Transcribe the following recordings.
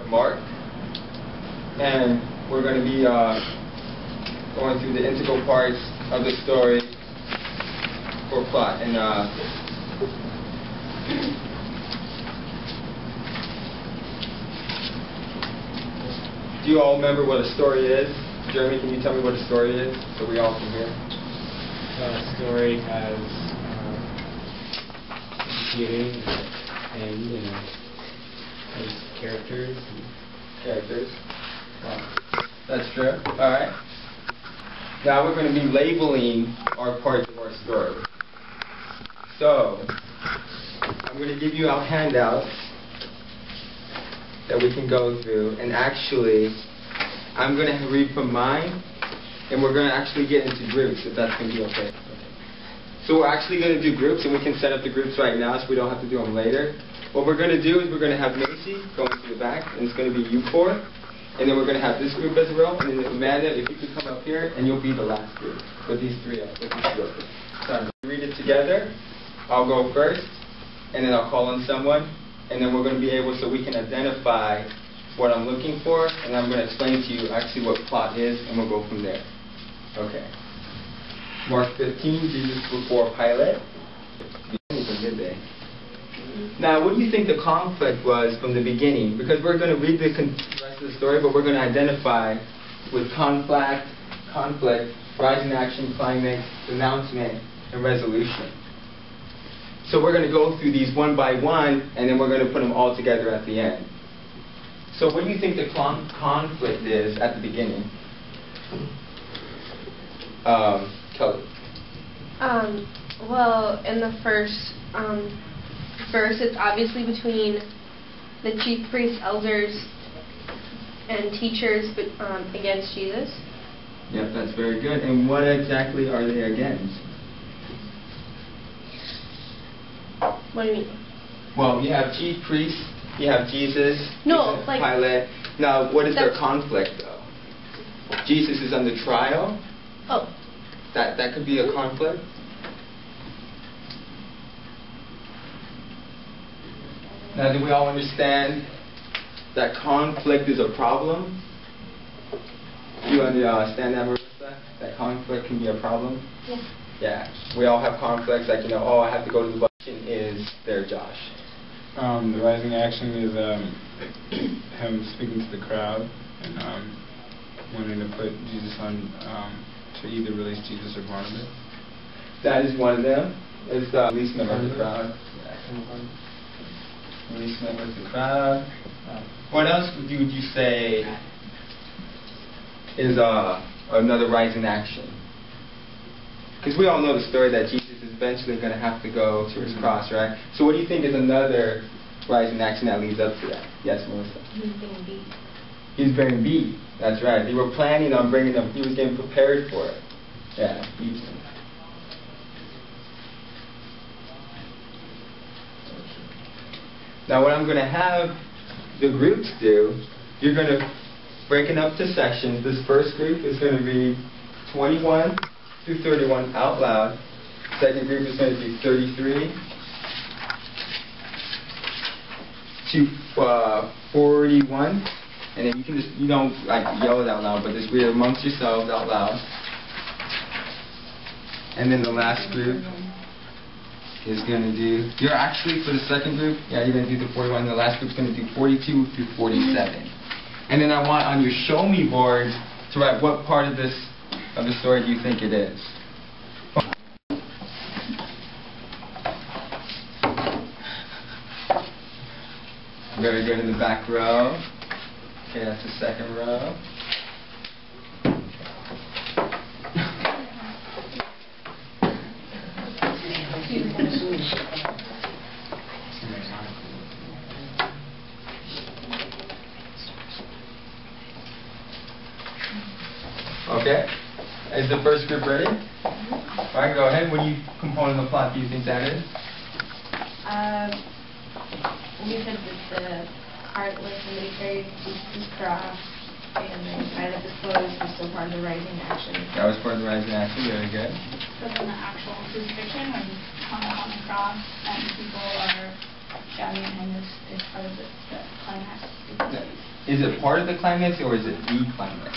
Mark, and we're going to be going through the integral parts of the story for plot. And do you all remember what a story is? Jeremy, can you tell me what a story is so we all can hear? A story has beginning, end, and has characters. Characters. Wow. That's true. All right. Now we're going to be labeling our parts of our story. So I'm going to give you our handouts that we can go through, and actually I'm going to read from mine, and we're going to actually get into groups, if that's going to be okay. So we're actually going to do groups, and we can set up the groups right now so we don't have to do them later. What we're going to do is we're going to have Macy going to the back, and it's going to be you four. And then we're going to have this group as well, and then Amanda, if you could come up here, and you'll be the last group with these three up. With these two up. So I'm going to read it together. I'll go first, and then I'll call on someone, and then we're going to be able so we can identify what I'm looking for, and I'm going to explain to you actually what plot is, and we'll go from there. Okay. Mark 15, Jesus before Pilate. It's a good day. Now, what do you think the conflict was from the beginning? Because we're going to read the rest of the story, but we're going to identify with conflict, rise in action, climax, announcement, and resolution. So we're going to go through these one by one, and then we're going to put them all together at the end. So what do you think the conflict is at the beginning? Kelly. Well, in the first verse, it's obviously between the chief priests, elders, and teachers against Jesus. Yep, that's very good. And what exactly are they against? What do you mean? Well, you have chief priests, you have Jesus, no, like Pilate. Now, what is their conflict, though? Jesus is under trial. Oh. That could be a conflict. Now, do we all understand that conflict is a problem? Do you understand that, Marissa? That conflict can be a problem? Yeah. Yeah. We all have conflicts, like, oh, I have to go to the bus. Is there, Josh? The rising action is him speaking to the crowd and wanting to put Jesus on, to either release Jesus or Barnabas. That is one of them. It's the releasement of the crowd. Releasement of the crowd. What else would you say is another rise in action? Because we all know the story that Jesus is eventually going to have to go to his cross, right? So what do you think is another rise in action that leads up to that? Yes, Melissa? He's being beat. He's being beat. That's right. They were planning on bringing him. He was getting prepared for it. Yeah, beat him. Now what I'm going to have the groups do, you're going to break it up to sections. This first group is going to read 21 through 31 out loud. Second group is going to be 33 to 41. And then you can just, you don't like yell it out loud, but just read it amongst yourselves out loud. And then the last group is going to do, you're actually, for the second group, yeah, you're going to do the 41, and the last group's going to do 42 through 47. And then I want on your show me board to write what part of the story do you think it is. Very good in the back row. Okay, that's the second row. Okay. Is the first group ready? Alright, go ahead. What component of the plot do you think that is? You said that the cart was somebody carried Jesus' cross, and then Pilate disclosed was still part of the rising action. That was part of the rising action. Very good. But then the actual crucifixion, when hung up on the cross and people are shouting at him, is part of the climax. Is it part of the climax or is it the climax?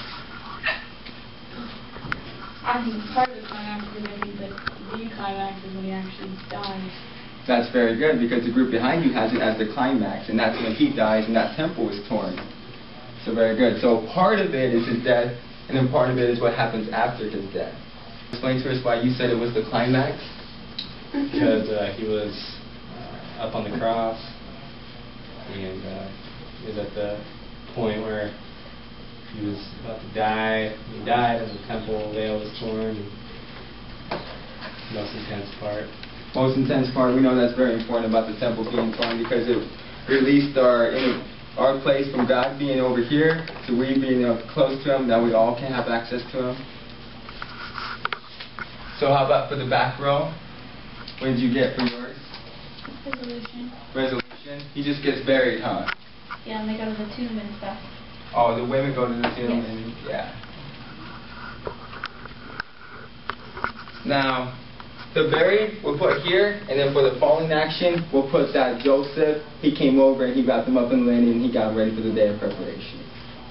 I think it's part of the climax because I think that the climax is when he actually dies. That's very good, because the group behind you has it as the climax, and that's when he dies and that temple is torn. So very good. So part of it is his death, and then part of it is what happens after his death. Explain to us why you said it was the climax. Because he was up on the cross, and he was at the point where he was about to die. He died, and the temple veil was torn. Most intense part. Most intense part, we know that's very important about the temple being torn, because it released our place from God being over here to we being up close to Him, that we all can have access to Him. So how about for the back row? What did you get for yours? Resolution. Resolution? He just gets buried, huh? Yeah, and they go to the tomb and stuff. Oh, the women go to the tomb, Yes. and yeah. Now, the buried we'll put here, and then for the falling action, we'll put that Joseph, he came over and he got them up and landing, and he got ready for the day of preparation.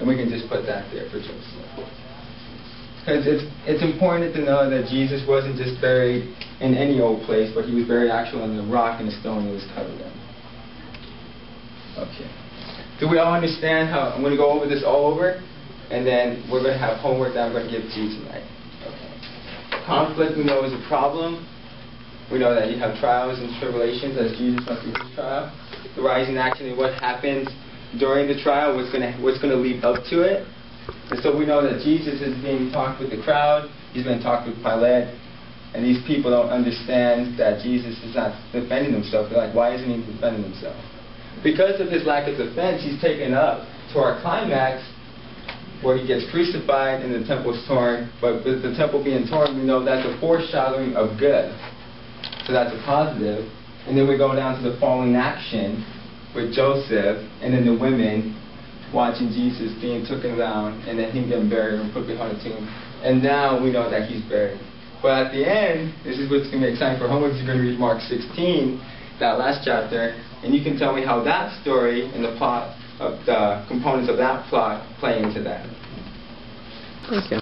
And we can just put that there for Joseph. Because it's important to know that Jesus wasn't just buried in any old place, but he was buried actually on the rock and the stone that was covered in. Okay. Do we all understand how I'm going to go over this all over, and then we're going to have homework that I'm going to give to you tonight. Okay. Conflict, we know, is a problem. We know that you have trials and tribulations as Jesus went through his trial. The rising action and what happens during the trial, what's going to lead up to it. And so we know that Jesus is being talked with the crowd. He's been talked with Pilate. And these people don't understand that Jesus is not defending himself. They're like, why isn't he defending himself? Because of his lack of defense, he's taken up to our climax where he gets crucified and the temple is torn. But with the temple being torn, we know that's a foreshadowing of good. So that's a positive. And then we go down to the falling action with Joseph and then the women watching Jesus being taken down and then him getting buried and put behind a tomb. And now we know that he's buried. But at the end, this is what's going to be exciting for homework. You're going to read Mark 16, that last chapter, and you can tell me how that story and the plot of the components of that plot play into that. Thank you.